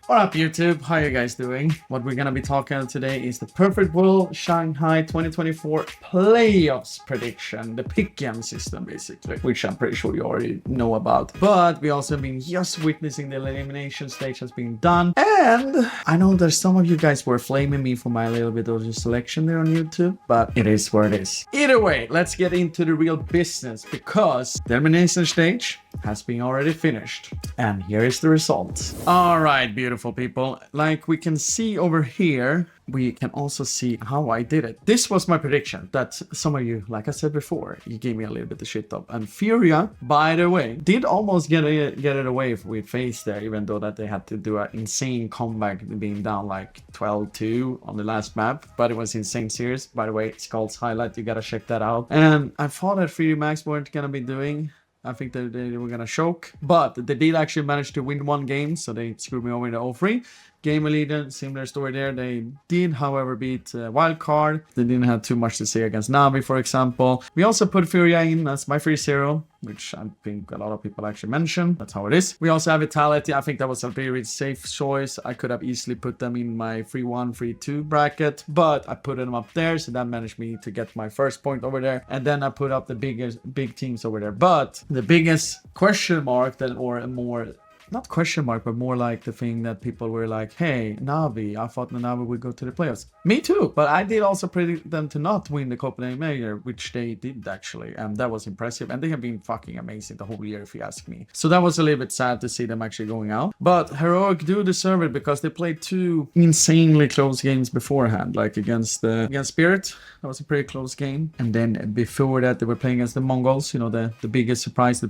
What up YouTube? How you guys doing? What we're gonna be talking about today is the Perfect World Shanghai 2024 playoffs prediction, the pick-em system basically, which I'm pretty sure you already know about. But we also been just witnessing the elimination stage has been done, and I know there's some of you guys were flaming me for my little bit of the selection there on YouTube, but it is what it is. Either way, let's get into the real business because the elimination stage has been already finished, and here is the results. All right, beautiful people, like we can see over here, we can also see how I did it. This was my prediction that some of you, like I said before, you gave me a little bit of shit up, and Furia, by the way, did almost get it away with FaZe there, even though that they had to do an insane comeback being down like 12-2 on the last map, but it was insane series. By the way, Skull's highlight, you gotta check that out. And I thought that 3D Max weren't gonna be doing, I think that they were gonna choke, but they did actually manage to win one game, so they screwed me over in the 0-3. Game Elite, similar story there. They did, however, beat Wildcard. They didn't have too much to say against Navi, for example. We also put Furia in as my 3-0, which I think a lot of people actually mentioned. That's how it is. We also have Vitality. I think that was a very safe choice. I could have easily put them in my 3-1, 3-2 bracket, but I put them up there, so that managed me to get my first point over there. And then I put up the big teams over there. But the biggest question mark that, or a more, not question mark, but more like the thing that people were like, hey, Navi, I thought Navi would go to the playoffs. Me too, but I did also predict them to not win the Copenhagen Major, which they did actually, and that was impressive. And they have been fucking amazing the whole year, if you ask me. So that was a little bit sad to see them actually going out. But Heroic do deserve it because they played two insanely close games beforehand, like against Spirit. That was a pretty close game. And then before that, they were playing against the Mongolz, you know, the biggest surprise, the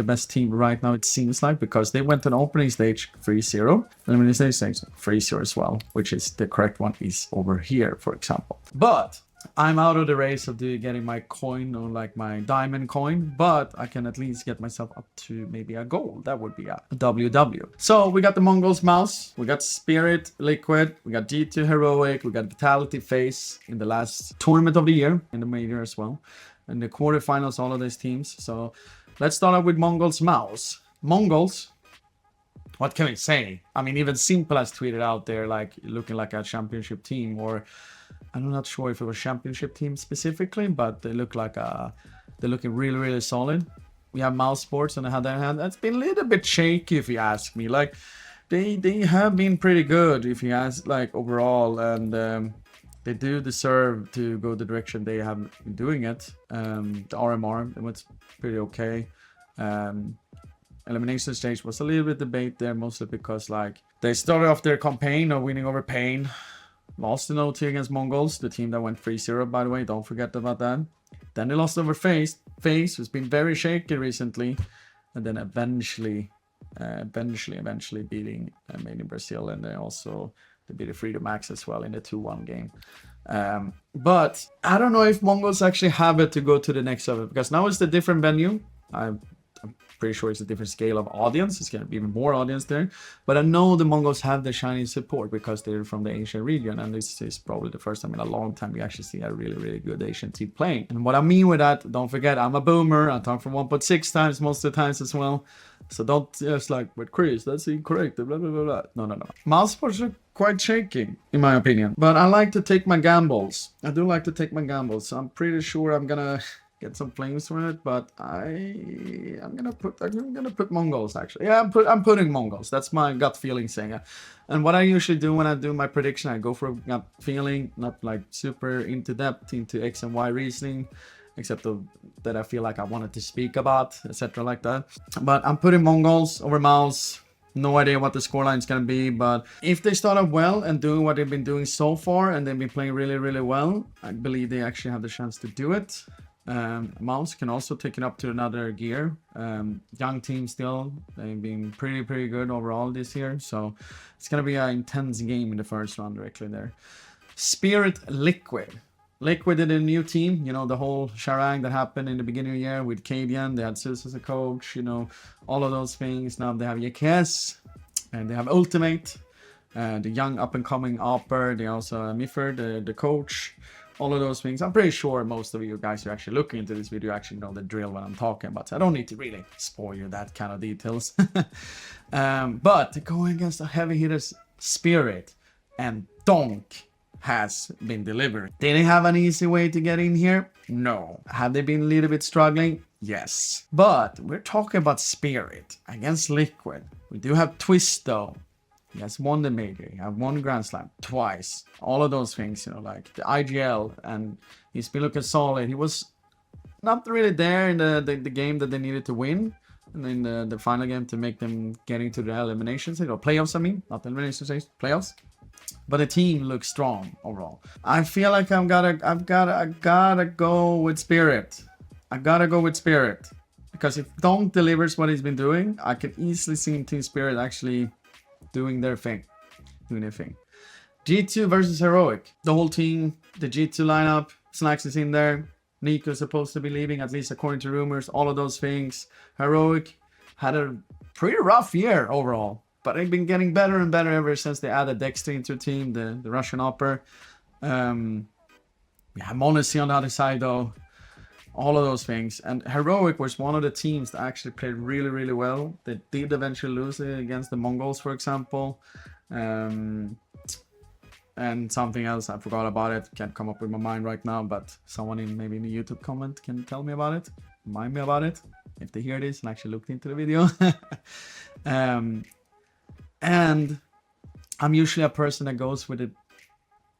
best team right now, it seems like, because they went an opening stage 3-0, elimination stage 3-0 as well, which is the correct one is over here, for example. But I'm out of the race of getting my coin, or like my diamond coin, but I can at least get myself up to maybe a gold. That would be a WW. So we got the Mongolz mouse, we got Spirit, Liquid, we got G2 Heroic, we got Vitality FaZe in the last tournament of the year, in the major as well, and the quarterfinals, all of these teams. So let's start out with Mongolz mouse. Mongolz, what can we say? I mean, even Simple has tweeted out there like looking like a championship team, or I'm not sure if it was championship team specifically, but they look like they're looking really, really solid. We have Mouse Sports on the other hand. That's been a little bit shaky, if you ask me. Like they have been pretty good, if you ask, like overall, and they do deserve to go the direction they have been doing it. The RMR, it was pretty okay. Elimination stage was a little bit debate there, mostly because like they started off their campaign of winning over Pain, lost in OT against Mongolz, the team that went 3-0, by the way, don't forget about that. Then they lost over FaZe, who's been very shaky recently, and then eventually beating Made in Brazil, and they also beat the Freedom Max as well in the 2-1 game. But I don't know if Mongolz actually have it to go to the next level, because now it's a different venue. I'm pretty sure it's a different scale of audience. It's going to be even more audience there. But I know the Mongols have the Chinese support because they're from the Asian region. And this is probably the first time in a long time you actually see a really, really good Asian team playing. And what I mean with that, don't forget, I'm a boomer. I talk from 1.6 times most of the times as well. So don't just like, but Chris, that's incorrect, blah, blah, blah, blah. No. Mouse sports are quite shaky, in my opinion. But I like to take my gambles. I do like to take my gambles. So I'm pretty sure I'm going to get some flames from it, but I'm gonna put Mongolz actually. Yeah, I'm putting Mongolz. That's my gut feeling saying it. And what I usually do when I do my prediction, I go for a gut feeling, not like super into depth into X and Y reasoning, except that I feel like I wanted to speak about, etc. like that. But I'm putting Mongolz over Mouse. No idea what the scoreline is going to be, but if they start up well and doing what they've been doing so far, and they've been playing really, really well, I believe they actually have the chance to do it. Mouse can also take it up to another gear. Young team still, they've been pretty good overall this year, so it's gonna be an intense game in the first round directly there. Spirit Liquid did a new team, you know, the whole charang that happened in the beginning of the year with Cadian. They had Sus as a coach, you know, all of those things. Now they have YKS and they have Ultimate, the young up and coming Opper. They also have Mifford, the coach. all of those things. I'm pretty sure most of you guys who are actually looking into this video actually know the drill when I'm talking about, so I don't need to really spoil you that kind of details. But going against a heavy hitters Spirit and Donk has been delivered. Did they have an easy way to get in here? No. Have they been a little bit struggling? Yes. But we're talking about Spirit against Liquid. We do have Twist though. He has won the major. He has won Grand Slam twice. All of those things, you know, like the IGL, and he's been looking solid. He was not really there in the game that they needed to win, and in the final game to make them get into the eliminations, or playoffs. I mean, not eliminations, playoffs. But the team looks strong overall. I feel like I gotta go with Spirit. I gotta go with Spirit because if Donk delivers what he's been doing, I can easily see Team Spirit actually doing their thing. G2 versus Heroic. The whole team, the G2 lineup, Snacks is in there. Nico's supposed to be leaving, at least according to rumors. All of those things. Heroic had a pretty rough year overall, but they've been getting better and better ever since they added Dexter into the team, the Russian opera. We have Mongolz on the other side though. All of those things. And Heroic was one of the teams that actually played really, really well. They did eventually lose against the Mongolz, for example. And something else, I forgot about it. Can't come up with my mind right now, but someone maybe in the YouTube comment can tell me about it. Remind me about it. If they hear this and actually looked into the video. And I'm usually a person that goes with the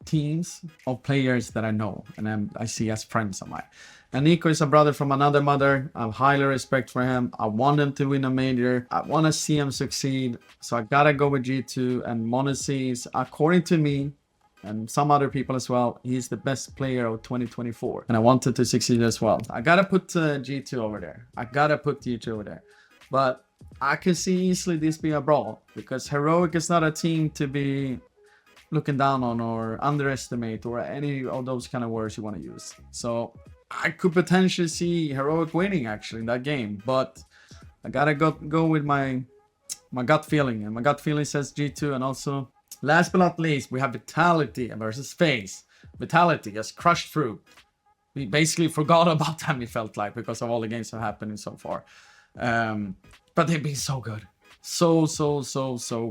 teams of players that I know and I see as friends of mine. And Nico is a brother from another mother. I have highly respect for him. I want him to win a major. I want to see him succeed. So I gotta go with G2. And Mongolz is, according to me and some other people as well, he's the best player of 2024. And I wanted to succeed as well. I gotta put G2 over there. But I can see easily this be a brawl because Heroic is not a team to be looking down on or underestimate or any of those kind of words you want to use. So I could potentially see Heroic winning actually in that game, but I gotta go with my gut feeling, and my gut feeling says G2. And also, last but not least, we have Vitality versus FaZe. Vitality just crushed through. We basically forgot about them, it felt like, because of all the games that have happened so far. But they've been so good. So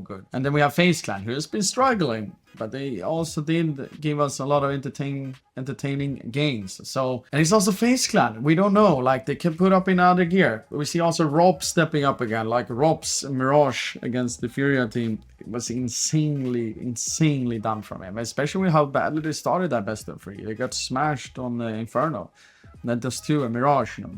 good. And then we have FaZe Clan, who has been struggling, but they also did give us a lot of entertaining games. So, and it's also FaZe Clan. We don't know, like they can put up in other gear. We see also Rob stepping up again, like Rob's Mirage against the Furia team. It was insanely done from him, especially with how badly they started that best of 3. They got smashed on the Inferno. And then just 2 a Mirage, you know.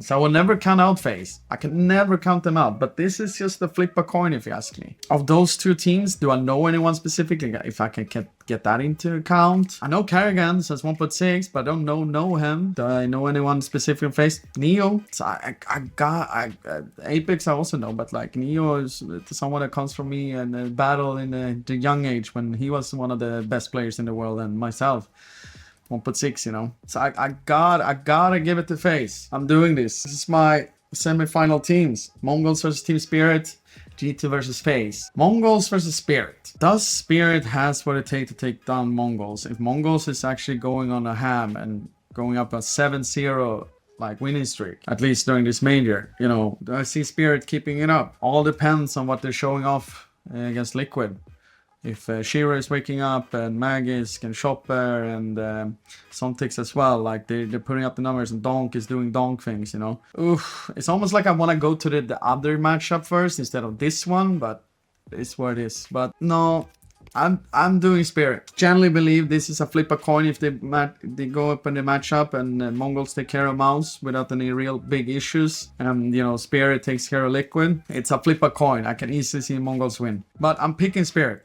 So I will never count out FaZe. I can never count them out. But this is just a flip a coin, if you ask me. Of those 2 teams, do I know anyone specifically? If I can get that into account. I know Carrigan says 1.6, but I don't know him. Do I know anyone specific in FaZe? Neo. So I got Apex. I also know, but like Neo is someone that comes from me and a battle in the young age when he was one of the best players in the world, and myself. 1.6, you know. So I gotta give it to FaZe. I'm doing this. This is my semi-final teams. Mongolz versus Team Spirit. G2 versus FaZe. Mongolz versus Spirit. Does Spirit has what it takes to take down Mongolz? If Mongolz is actually going on a ham and going up a 7-0 like winning streak, at least during this major, you know, do I see Spirit keeping it up? All depends on what they're showing off against Liquid. If Shira is waking up and Maggis and Chopper and Somtix as well, like they're putting up the numbers, and Donk is doing Donk things, you know. Oof, it's almost like I want to go to the other matchup first instead of this one, but it's what it is. But no, I'm doing Spirit. Generally believe this is a flip a coin if they go up in the matchup and Mongolz take care of Mouse without any real big issues, and you know Spirit takes care of Liquid. It's a flip a coin. I can easily see Mongolz win, but I'm picking Spirit.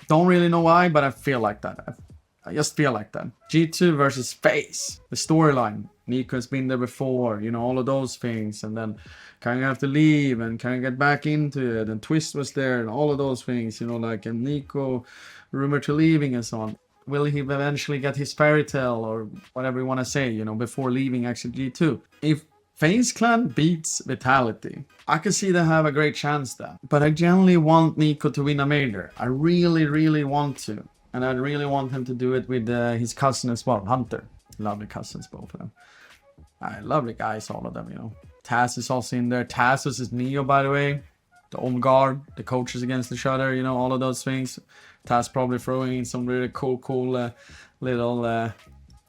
Don't really know why, but I feel like that. I just feel like that. G2 versus FaZe. The storyline. Nico has been there before, you know, all of those things. And then can you have to leave and can you get back into it? And Twist was there and all of those things, you know, like, and Nico rumored to leaving and so on. Will he eventually get his fairy tale or whatever you want to say, you know, before leaving actually G2? If FaZe Clan beats Vitality, I can see they have a great chance there. But I generally want Nico to win a major. I really want to. And I really want him to do it with his cousin as well, Hunter. Lovely cousins, both of them. Lovely guys, all of them, you know. Taz is also in there. Taz is Neo, by the way. The old guard, the coaches against each other, you know, all of those things. Taz probably throwing in some really cool little,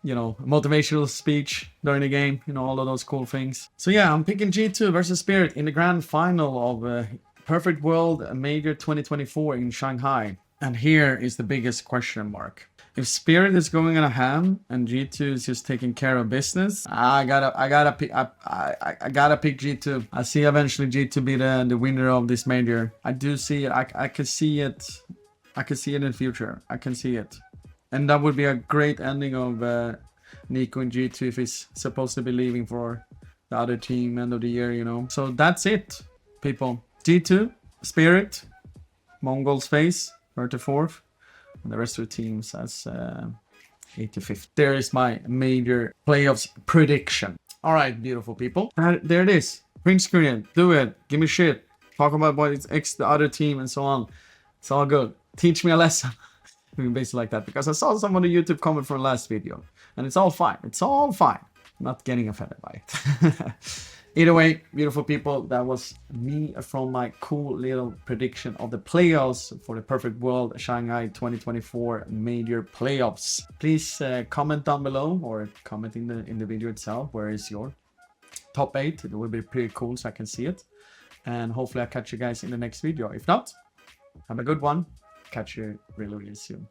you know, motivational speech during the game, you know, all of those cool things. So yeah, I'm picking G2 versus Spirit in the grand final of Perfect World Major 2024 in Shanghai. And here is the biggest question mark. If Spirit is going on a ham and G2 is just taking care of business, I gotta pick G2. I see eventually G2 be the winner of this major. I do see it. I can see it. I can see it in the future. I can see it. And that would be a great ending of Nico and G2 if he's supposed to be leaving for the other team end of the year, you know. So that's it, people. G2, Spirit, Mongolz face, 34th. And the rest of the teams as 85th. There is my major playoffs prediction. All right, beautiful people. There it is. Print screen. Do it. Give me shit. Talk about what it's the other team and so on. It's all good. Teach me a lesson. Basically like that. Because I saw some on the YouTube comment from last video. And it's all fine. It's all fine. I'm not getting offended by it. Either way, beautiful people, that was me from my cool little prediction of the playoffs for the Perfect World Shanghai 2024 major playoffs. Please comment down below or comment in the video itself. Where is your top 8? It will be pretty cool so I can see it. And hopefully I'll catch you guys in the next video. If not, have a good one. Catch you really, really soon.